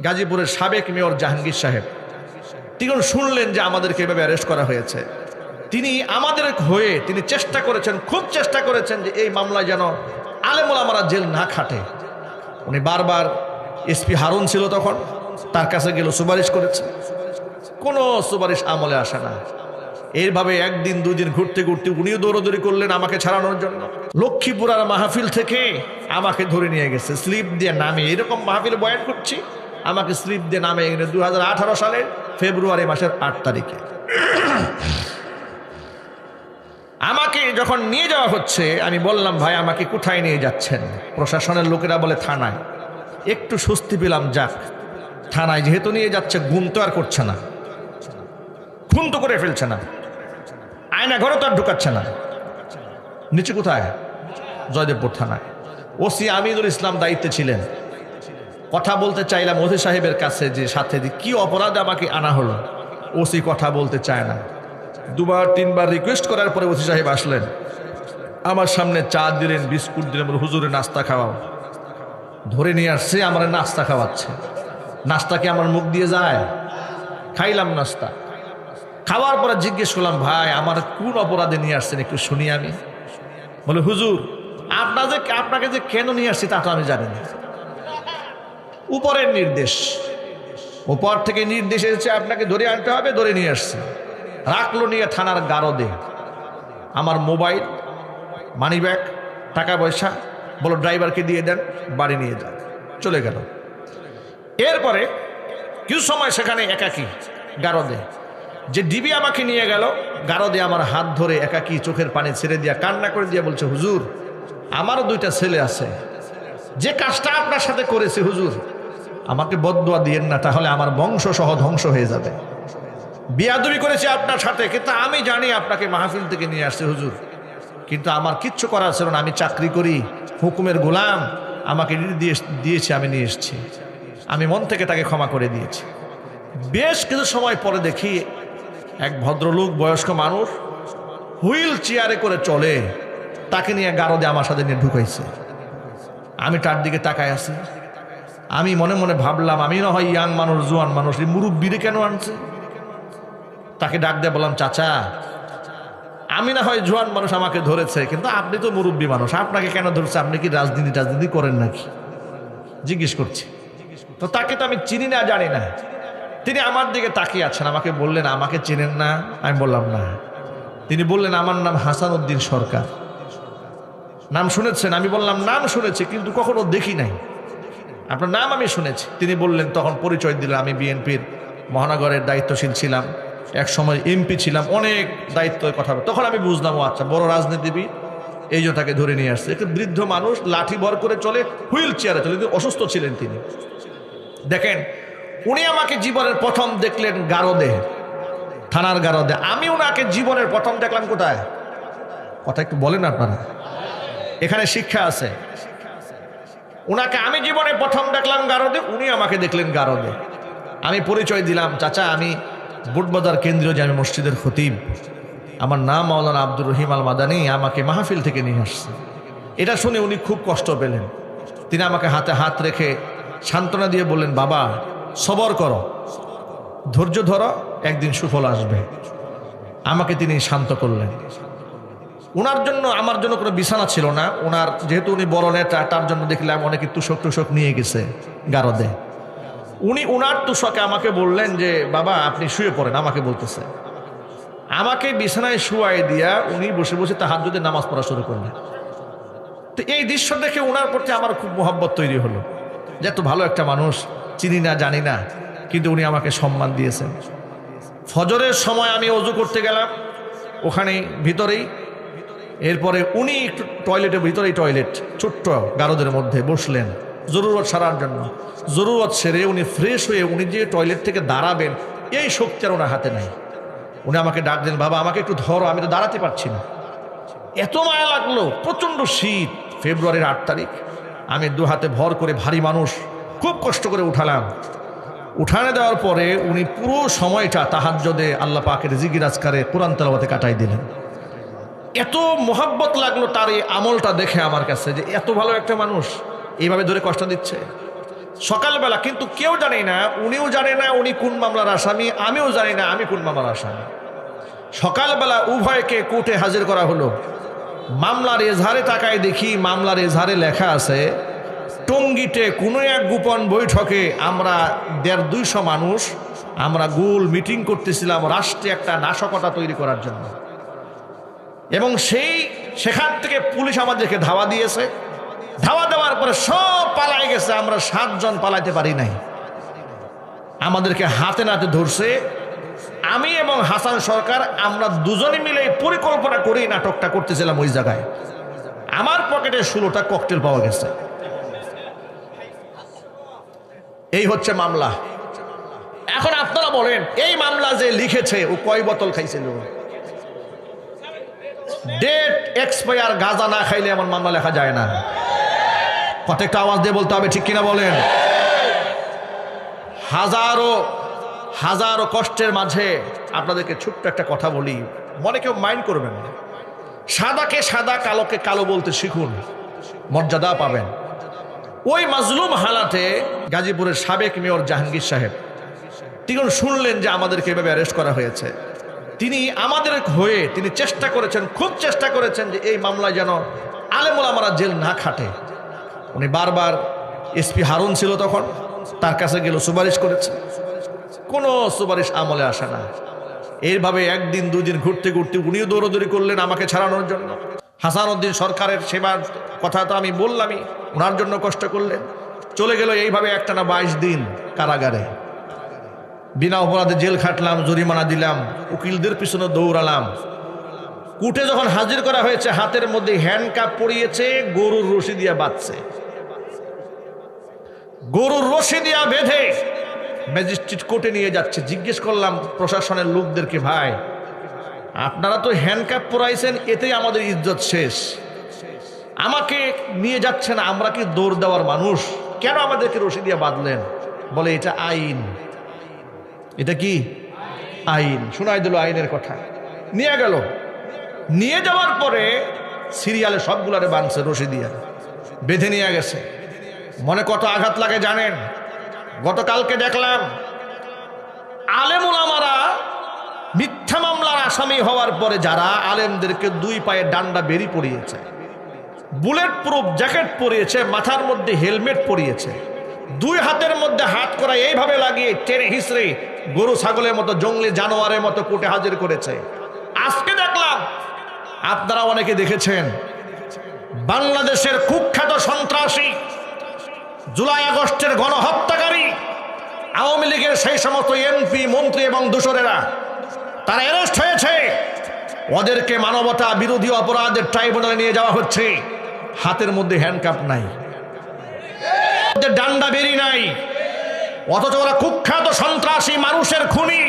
গাজীপুরের সাবেক মেয়র জাহাঙ্গীর সাহেব, তিনি শুনলেন যে আমাদেরকে এভাবে অ্যারেস্ট করা হয়েছে। তিনি আমাদের হয়ে তিনি চেষ্টা করেছেন, খুব চেষ্টা করেছেন যে এই মামলায় যেন আলেম ওলামারা জেল না খাটে। উনি বারবার এসপি হারুন ছিল তখন, তার কাছে গেল, সুপারিশ করেছে, কোনো সুপারিশ আমলে আসে না। এইভাবে একদিন দুদিন ঘুরতে ঘুরতে উনিও দৌড়দৌড়ি করলেন আমাকে ছাড়ানোর জন্য। লক্ষ্মীপুরার মাহফিল থেকে আমাকে ধরে নিয়ে গেছে, স্লিপ দিয়ে নামে, এরকম মাহফিল বয়ান করছি, আমাকে স্লিপ দিয়ে নামে গেছে 2018 সালের ফেব্রুয়ারি মাসের 8 তারিখে। আমাকে যখন নিয়ে যাওয়া হচ্ছে, আমি বললাম ভাই আমাকে কোথায় নিয়ে যাচ্ছেন? প্রশাসনের লোকেরা বলে থানায়। একটু স্বস্তি পেলাম, যাক থানায় যেহেতু নিয়ে যাচ্ছে, গুম তো আর করছে না, খুন তো করে ফেলছে না, আয়না ঘরে তো আর ঢুকাচ্ছে না। নিচে কোথায়? জয়দেবপুর থানায়। ওসি আমিনুল ইসলাম দায়িত্বে ছিলেন। কথা বলতে চাইলাম ওসি সাহেবের কাছে যে সাথে কি অপরাধে আমাকে আনা হলো। ওসি কথা বলতে চায় না। দুবার তিনবার রিকোয়েস্ট করার পরে ওসি সাহেব আসলেন, আমার সামনে চা দিলেন, বিস্কুট দিলেন, হুজুরে নাস্তা খাওয়াও। ধরে নিয়ে আসছে, আমার নাস্তা খাওয়াচ্ছে। নাস্তা কি আমার মুখ দিয়ে যায়? খাইলাম নাস্তা। খাওয়ার পরে জিজ্ঞেস করলাম, ভাই আমার কোন অপরাধে নিয়ে আসছেন একটু শুনি। আমি বলে, হুজুর আপনাকে যে কেন নিয়ে আসছি তা তো আমি জানি না। উপরের নির্দেশ, উপর থেকে নির্দেশ এসেছে আপনাকে ধরে আনতে হবে, ধরে নিয়ে আসছে। রাখলো নিয়ে থানার গারদে। আমার মোবাইল, মানি ব্যাগ, টাকা পয়সা, বলো ড্রাইভারকে দিয়ে দেন, বাড়ি নিয়ে যান। চলে গেল। এরপরে কিছু সময় সেখানে একাকী গারদে, যে ডিবি আমাকে নিয়ে গেল গারদে, আমার হাত ধরে একাকী চোখের পানি ছেড়ে দিয়া কান্না করে দিয়া বলছে, হুজুর আমারও 2টা ছেলে আছে, যে কাজটা আপনার সাথে করেছে হুজুর আমাকে বদদুয়া দিয়েন না, তাহলে আমার বংশ সহ ধ্বংস হয়ে যাবে। বিয়াদবি করেছে আপনার সাথে, কিন্তু আমি জানি আপনাকে মাহফিল থেকে নিয়ে আসছে হুজুর, কিন্তু আমার কিচ্ছু করার ছিল না, আমি চাকরি করি, হুকুমের গোলাম, আমাকে নির্দেশ দিয়েছে, আমি নিয়ে এসেছি। আমি মন থেকে তাকে ক্ষমা করে দিয়েছি। বেশ কিছু সময় পরে দেখি এক ভদ্রলোক, বয়স্ক মানুষ, হুইল চেয়ারে করে চলে, তাকে নিয়ে গারদে আমার সাথে নিয়ে ঢুকাইছে। আমি তার দিকে তাকায় আছি। আমি মনে মনে ভাবলাম, আমি না হয় ইয়াং মানুষ, জোয়ান মানুষ, এই মুরব্বিরে কেন আনছে? তাকে ডাক দিয়ে বললাম, চাচা আমি না হয় জোয়ান মানুষ, আমাকে ধরেছে, কিন্তু আপনি তো মুরব্বী মানুষ, আপনাকে কেন ধরছে? আপনি কি রাজনীতি করেন নাকি? জিজ্ঞেস করছি। তো তাকে তো আমি চিনি না, জানি না। তিনি আমার দিকে তাকিয়ে আছেন, আমাকে বললেন, আমাকে চেনেন না? আমি বললাম না। তিনি বললেন, আমার নাম হাসান উদ্দিন সরকার। নাম শুনেছেন? আমি বললাম, নাম শুনেছি কিন্তু কখনো দেখি নাই। আপনার নাম আমি শুনেছি। তিনি বললেন, তখন পরিচয় দিলাম, আমি বিএনপির মহানগরের দায়িত্বশীল ছিলাম, এক সময় এমপি ছিলাম, অনেক দায়িত্বের কথা। তখন আমি বুঝলাম, ও আচ্ছা বড় রাজনীতিবিদ, এই জন্য তাকে ধরে নিয়ে আসছে। একটু বৃদ্ধ মানুষ, লাঠি ভর করে চলে, হুইল চেয়ারে চলে, অসুস্থ ছিলেন তিনি। দেখেন, উনি আমাকে জীবনের প্রথম দেখলেন গারদে, থানার গারদে। আমি ওনাকে জীবনের প্রথম দেখলাম কোথায়? কথা একটু বলেন আপনারা, এখানে শিক্ষা আছে। ওনাকে আমি জীবনে প্রথম দেখলাম গারদে, উনি আমাকে দেখলেন গারদে। আমি পরিচয় দিলাম, চাচা আমি বুটবাজার কেন্দ্রীয় জামে মসজিদের খতিব, আমার নাম মাওলানা আব্দুর রহিম আল মাদানী, আমাকে মাহফিল থেকে নিয়ে আসছে। এটা শুনে উনি খুব কষ্ট পেলেন। তিনি আমাকে হাতে হাত রেখে সান্ত্বনা দিয়ে বললেন, বাবা সবর করো, ধৈর্য ধরো, একদিন সুফল আসবে। আমাকে তিনি শান্ত করলেন। ওনার জন্য আমার জন্য কোনো বিছানা ছিল না। ওনার যেহেতু উনি বড় নেতা, তার জন্য দেখলাম অনেকে তুষক নিয়ে গেছে গারদে। উনি ওনার তুষকে আমাকে বললেন যে, বাবা আপনি শুয়ে পড়েন। আমাকে বলতেছে, আমাকে বিছানায় শুয়াই দিয়া উনি বসে বসে তাহাজ্জুদের নামাজ পড়া শুরু করলেন। তো এই দৃশ্য দেখে ওনার প্রতি আমার খুব মহব্বত তৈরি হলো, যে এত ভালো একটা মানুষ, চিনি না জানি না, কিন্তু উনি আমাকে সম্মান দিয়েছেন। ফজরের সময় আমি ওযু করতে গেলাম ওখানে ভিতরেই। এরপরে উনি একটু টয়লেটের ভিতরেই, টয়লেট ছোট্ট গারদের মধ্যে বসলেন জরুরত সারার জন্য। জরুরত সেরে উনি ফ্রেশ হয়ে উনি যে টয়লেট থেকে দাঁড়াবেন, এই শক্তি আর ওনার হাতে নাই। উনি আমাকে ডাক দেন, বাবা আমাকে একটু ধরো, আমি তো দাঁড়াতে পারছি না। এত মায়া লাগলো, প্রচণ্ড শীত, ফেব্রুয়ারির 8 তারিখ। আমি 2 হাতে ভর করে, ভারী মানুষ, খুব কষ্ট করে উঠালাম। উঠানে দেওয়ার পরে উনি পুরো সময়টা তাহাজ্জুদে আল্লাহ পাকের জিকির আজকারে কোরআন তেলাওয়াতে কাটাই দিলেন। এত মোহাব্বত লাগলো তার এই আমলটা দেখে আমার কাছে, যে এত ভালো একটা মানুষ এইভাবে ধরে কষ্ট দিচ্ছে। সকালবেলা, কিন্তু কেউ জানে না, উনিও জানে না উনি কোন মামলার আসামি, আমিও জানি না আমি কোন মামলার আসামি। সকালবেলা উভয়কে কোর্টে হাজির করা হলো। মামলার এজাহারে তাকায় দেখি মামলার এজাহারে লেখা আছে, টঙ্গীতে কোনো এক গোপন বৈঠকে আমরা 150-200 মানুষ আমরা গোল মিটিং করতেছিলাম রাষ্ট্রে একটা নাশকতা তৈরি করার জন্য, এবং সেখান থেকে পুলিশ আমাদেরকে ধাওয়া দিয়েছে। ধাওয়া দেওয়ার পরে সব পালাই গেছে, আমরা 7 জন পালাইতে পারি নাই। আমাদেরকে হাতে নাতে ধরছে। আমি এবং হাসান সরকার আমরা দুজনে মিলে পরিকল্পনা করে নাটকটা করতেছিলাম ওই জায়গায়। আমার পকেটে 16টা ককটেল পাওয়া গেছে। এই হচ্ছে মামলা। এখন আপনারা বলেন, এই মামলা যে লিখেছে ও কয় বোতল খাইছিল? ডেট এক্সপায়ার গাঁজা না খাইলে এমন মামলা লেখা যায় না। প্রত্যেকটা আওয়াজ দিয়ে বলতে হবে, ঠিক কিনা বলেন? হাজারো কষ্টের মাঝে আপনাদেরকে ছোট্ট একটা কথা বলি, মনে কেউ মাইন্ড করবেন না। সাদাকে সাদা, কালোকে কালো বলতে শিখুন, মর্যাদা পাবেন। ওই মাজলুম হালাতে গাজীপুরের সাবেক মেয়র জাহাঙ্গীর সাহেব তিনি শুনলেন যে আমাদেরকে এভাবে অ্যারেস্ট করা হয়েছে। তিনি আমাদের হয়ে তিনি চেষ্টা করেছেন, খুব চেষ্টা করেছেন যে এই মামলায় যেন আলেম ওলামারা জেল না খাটে। উনি বারবার এসপি হারুন ছিল তখন, তার কাছে গেল, সুপারিশ করেছে, কোনো সুপারিশ আমলে আসে না। এইভাবে 1 দিন 2 দিন ঘুরতে ঘুরতে উনিও দৌড়দৌড়ি করলেন আমাকে ছাড়ানোর জন্য। হাসান উদ্দিন সরকারের সেবার কথা তো আমি বললামই, ওনার জন্য কষ্ট করলেন। চলে গেল এইভাবে একটানা 22 দিন কারাগারে। বিনা অপরাধে জেল খাটলাম, জরিমানা দিলাম, উকিলদের পিছনে দৌড়ালাম। কোর্টে যখন হাজির করা হয়েছে, হাতের মধ্যে হ্যান্ডকাপ পরিয়েছে, গরুর রশি দিয়া বাঁধছে। গরুর রশি দিয়া বেঁধে ম্যাজিস্ট্রেট কোর্টে নিয়ে যাচ্ছে। জিজ্ঞেস করলাম প্রশাসনের লোকদেরকে, ভাই আপনারা তো হ্যান্ডকাপ পরাইছেন, এতেই আমাদের ইজ্জত শেষ, আমাকে নিয়ে যাচ্ছেন, আমরা কি দৌড় দেওয়ার মানুষ, কেন আমাদেরকে রশি দিয়ে বাঁধলেন? বলে এটা আইন। এটা কি আইন? শোনাই দিল আইনের কথা। নিয়ে গেল, নিয়ে যাওয়ার পরে সিরিয়ালে সবগুলারে বাঁধছে রশি দিয়ে, বেঁধে নিয়ে গেছে। মনে কত আঘাত লাগে জানেন? গতকালকে দেখলাম আলেম ওলামারা মিথ্যা মামলার আসামি হওয়ার পরে যারা আলেমদেরকে 2 পায়ে ডান্ডা বেরি পরিয়েছে, বুলেট প্রুফ জ্যাকেট পরিয়েছে, মাথার মধ্যে হেলমেট পরিয়েছে, 2 হাতের মধ্যে হাত করা এইভাবে লাগিয়ে টেনে হিসড়ে গরু ছাগলের মতো, জঙ্গলি জানোয়ারের মতো কোর্টে হাজির করেছে। আজকে দেখলাম, আপনারা অনেকে দেখেছেন, বাংলাদেশের কুখ্যাত সন্ত্রাসী, জুলাই আগস্টের গণহত্যাকারী, আওয়ামী লীগের সেই সমস্ত এমপি মন্ত্রী এবং দোসরেরা তারা অ্যারেস্ট হয়েছে। ওদেরকে মানবতা বিরোধী অপরাধের ট্রাইব্যুনালে নিয়ে যাওয়া হচ্ছে। হাতের মধ্যে হ্যান্ডকাপ নাই, ডান্ডা বেরি নাই, অথচ ওরা কুখ্যাত সন্ত্রাসী, মানুষের খুনি,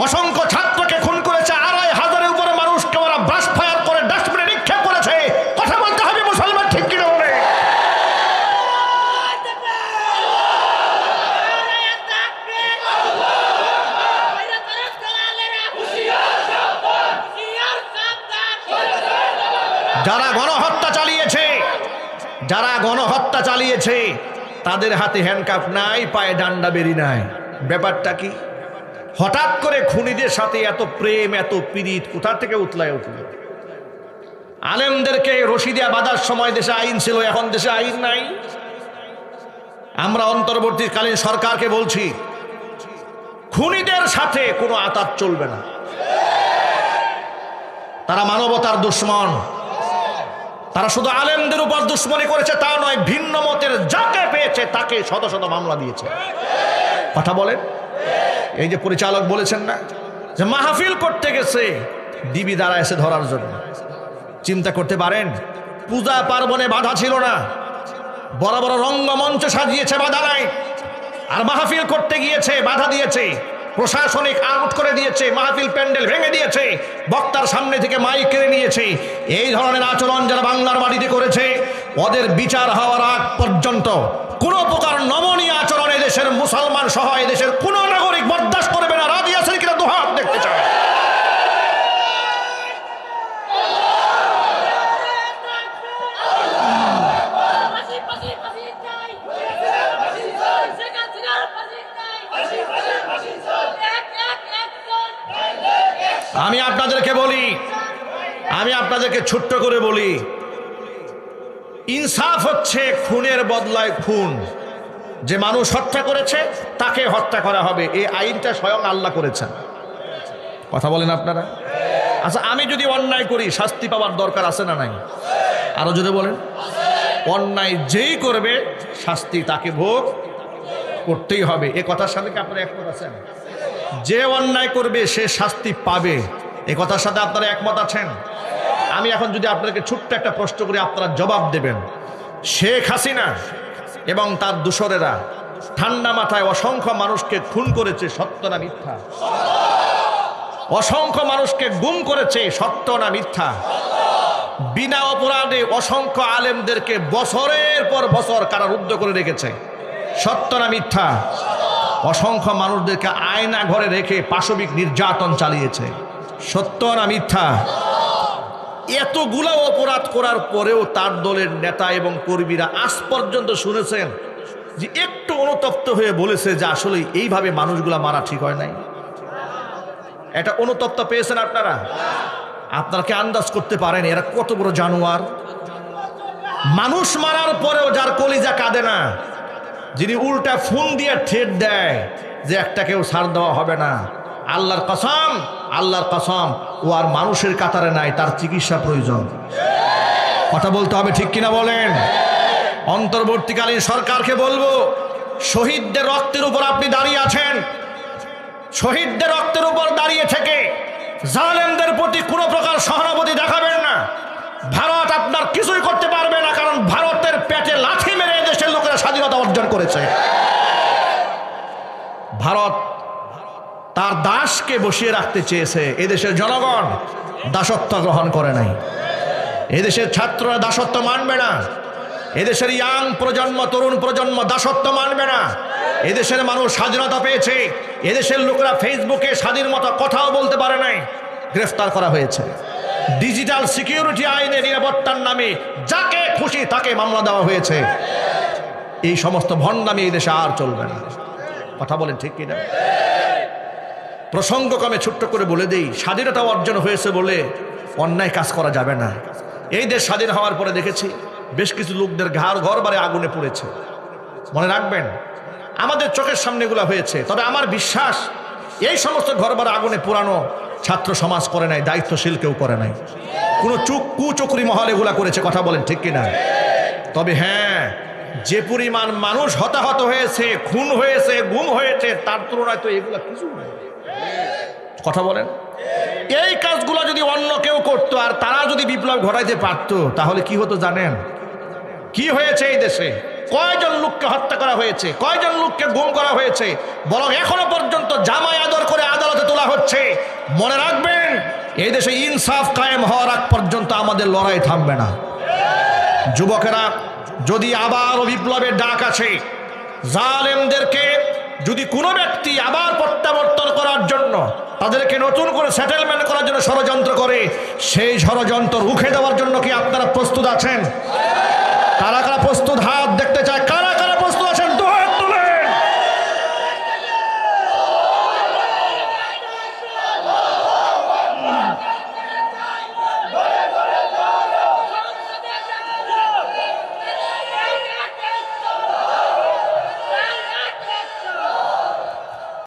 অসংখ্য ছাত্রকে খুন করেছে, 2500-এর উপরে মানুষকে ওরা ব্রাশ ফায়ার করে ডাস্টবিনে নিক্ষেপ করেছে। কথা বলতে হবে মুসলমান, ঠিক কিনা বলে? যারা গণহত্যা চালিয়েছে তাদের হাতে হ্যান্ডকাপ নাই, পায়ে ডান্ডা বেরি নাই। ব্যাপারটা কি? হঠাৎ করে খুনিদের সাথে এত প্রেম, এত পীড়িত কোথা থেকে উতলায় উঠল? আলেমদেরকে রশি দিয়া বাঁধার সময় দেশে আইন ছিল, এখন দেশে আইন নাই। আমরা অন্তর্বর্তীকালীন সরকারকে বলছি, খুনিদের সাথে কোনো আতাত চলবে না। তারা মানবতার দুশ্মন। তারা শুধু আলেমদের উপর দুশ্মনী করেছে তা নয়, ভিন্ন মতের যাকে পেয়েছে তাকে শত শত মামলা দিয়েছে। কথা বলেন। এই যে পরিচালক বলেছেন না যে মাহফিল করতে গেছে, ডিবি দ্বারা এসে ধরার জন্য। চিন্তা করতে পারেন, পূজা পার্বণে বাধা ছিল না, বড় বড় রঙ্গমঞ্চ সাজিয়েছে, বাধা নাই। আর মাহফিল করতে গিয়েছে, বাধা দিয়েছে, প্রশাসনিক আউট করে দিয়েছে, মাহফিল প্যান্ডেল ভেঙে দিয়েছে, বক্তার সামনে থেকে মাইক কেড়ে নিয়েছে। এই ধরনের আচরণ যারা বাংলার মাটিতে করেছে, ওদের বিচার হওয়ার আগ পর্যন্ত কোনো প্রকার নমনীয় আচরণ এদেশের মুসলমান সহ এদেশের কোনো নাগরিক বরদাস্ত করবে না। রাজি আছেন কিনা? দুহাত দেখতে চায়। আমি আপনাদেরকে বলি, আমি আপনাদেরকে ছোট্ট করে বলি, ইনসাফ হচ্ছে খুনের বদলায় খুন। যে মানুষ হত্যা করেছে তাকে হত্যা করা হবে, এই আইনটা স্বয়ং আল্লাহ করেছেন। কথা বলেন আপনারা? আচ্ছা, আমি যদি অন্যায় করি শাস্তি পাওয়ার দরকার আছে না নাই? আরো জোরে বলেন। অন্যায় যেই করবে শাস্তি তাকে ভোগ করতেই হবে। এ কথার সাথে কি আপনারা একমত আছেন? যে অন্যায় করবে সে শাস্তি পাবে, এ কথার সাথে আপনারা একমত আছেন? আমি এখন যদি আপনাদেরকে ছোট্ট একটা প্রশ্ন করি, আপনারা জবাব দেবেন। শেখ হাসিনা এবং তার দূষরেরা ঠান্ডা মাথায় অসংখ্য মানুষকে খুন করেছে, সত্য না মিথ্যা? অসংখ্য মানুষকে গুম করেছে, সত্য না মিথ্যা? বিনা অপরাধে অসংখ্য আলেমদেরকে বছরের পর বছর কারারুদ্ধ করে রেখেছে, সত্য না মিথ্যা? অসংখ্য মানুষদেরকে আয়না ঘরে রেখে পাশবিক নির্যাতন চালিয়েছে, সত্য না মিথ্যা? এতগুলো অপরাধ করার পরেও তার দলের নেতা এবং কর্মীরা আজ পর্যন্ত শুনেছেন যে একটু অনুতপ্ত হয়ে বলেছে যে আসলে এইভাবে মানুষগুলা মারা ঠিক হয় নাই? এটা অনুতপ্ত পেয়েছেন আপনারা? আপনারা কি আন্দাজ করতে পারেন এরা কত বড় জানোয়ার? মানুষ মারার পরেও যার কলিজা কাঁদে না, যিনি উল্টা ফোন দিয়ে ঠেট দেয় যে একটা কেউ ছাড় দেওয়া হবে না, আল্লাহর কসম, আল্লাহর কসম, ও আর মানুষের কাতারে নাই, তার চিকিৎসা প্রয়োজন। কথা বলতে হবে, ঠিক কিনা বলেন? অন্তর্বর্তীকালীন সরকারকে বলবো, শহীদদের রক্তের উপর আপনি দাঁড়িয়ে আছেন, শহীদদের রক্তের উপর দাঁড়িয়ে থেকে জালেমদের প্রতি কোনো প্রকার সহানুভূতি দেখাবেন না। ভারত আপনার কিছুই করতে পারবে না, কারণ ভারতের পেটে লাথি মেরে দেশের লোকেরা স্বাধীনতা অর্জন করেছে। ভারত তার দাসকে বসিয়ে রাখতে চেয়েছে, এদেশের জনগণ দাসত্ব গ্রহণ করে নাই। এদেশের ছাত্ররা দাসত্ব মানবে না, এদেশের ইয়াং প্রজন্ম, তরুণ প্রজন্ম দাসত্ব মানবে না। এদেশের মানুষ স্বাধীনতা পেয়েছে, এদেশের লোকেরা ফেসবুকে স্বাধীন মতো কথাও বলতে পারে নাই, গ্রেফতার করা হয়েছে। ডিজিটাল সিকিউরিটি আইনে নিরাপত্তার নামে যাকে খুশি তাকে মামলা দেওয়া হয়েছে। এই সমস্ত ভণ্ডামি এই দেশে আর চলবে না। কথা বলেন ঠিক কিনা? প্রসঙ্গক্রমে ছোট্ট করে বলে দেই, স্বাধীনতা অর্জন হয়েছে বলে অন্যায় কাজ করা যাবে না। এই দেশ স্বাধীন হওয়ার পরে দেখেছি বেশ কিছু লোকদের ঘর বারে আগুনে পুড়েছে, মনে রাখবেন, আমাদের চোখের সামনে এগুলো হয়েছে। তবে আমার বিশ্বাস এই সমস্ত ঘর বারে আগুনে পুরানো ছাত্র সমাজ করে নাই, দায়িত্বশীল কেউ করে নাই, কোনো কুচক্রি মহল এগুলা করেছে। কথা বলেন ঠিক কিনা? তবে হ্যাঁ, যে পরিমাণ মানুষ হতাহত হয়েছে, খুন হয়েছে, গুম হয়েছে, তার তুলনায় তো এগুলা কিছু নাই। কথা বলেন, এই কাজগুলো যদি অন্য কেউ করতো আর তারা যদি বিপ্লব ঘটাইতে পারতো তাহলে কি হতো জানেন? কি হয়েছে এই দেশে? কয়জন লোককে হত্যা করা হয়েছে, কয়জন লোককে গুম করা হয়েছে, বরং এখনো পর্যন্ত জামাই আদর করে আদালতে তোলা হচ্ছে। মনে রাখবেন, এই দেশে ইনসাফ কায়েম হওয়ার আগ পর্যন্ত আমাদের লড়াই থামবে না। যুবকেরা, যদি আবার বিপ্লবের ডাক আছে, জালেমদেরকে যদি কোনো ব্যক্তি আবার প্রত্যাবর্তন করার জন্য, তাদেরকে নতুন করে সেটেলমেন্ট করার জন্য ষড়যন্ত্র করে, সেই ষড়যন্ত্র রুখে দেওয়ার জন্য কি আপনারা প্রস্তুত আছেন? কারা কারা প্রস্তুত? হাত দেখতে চায়।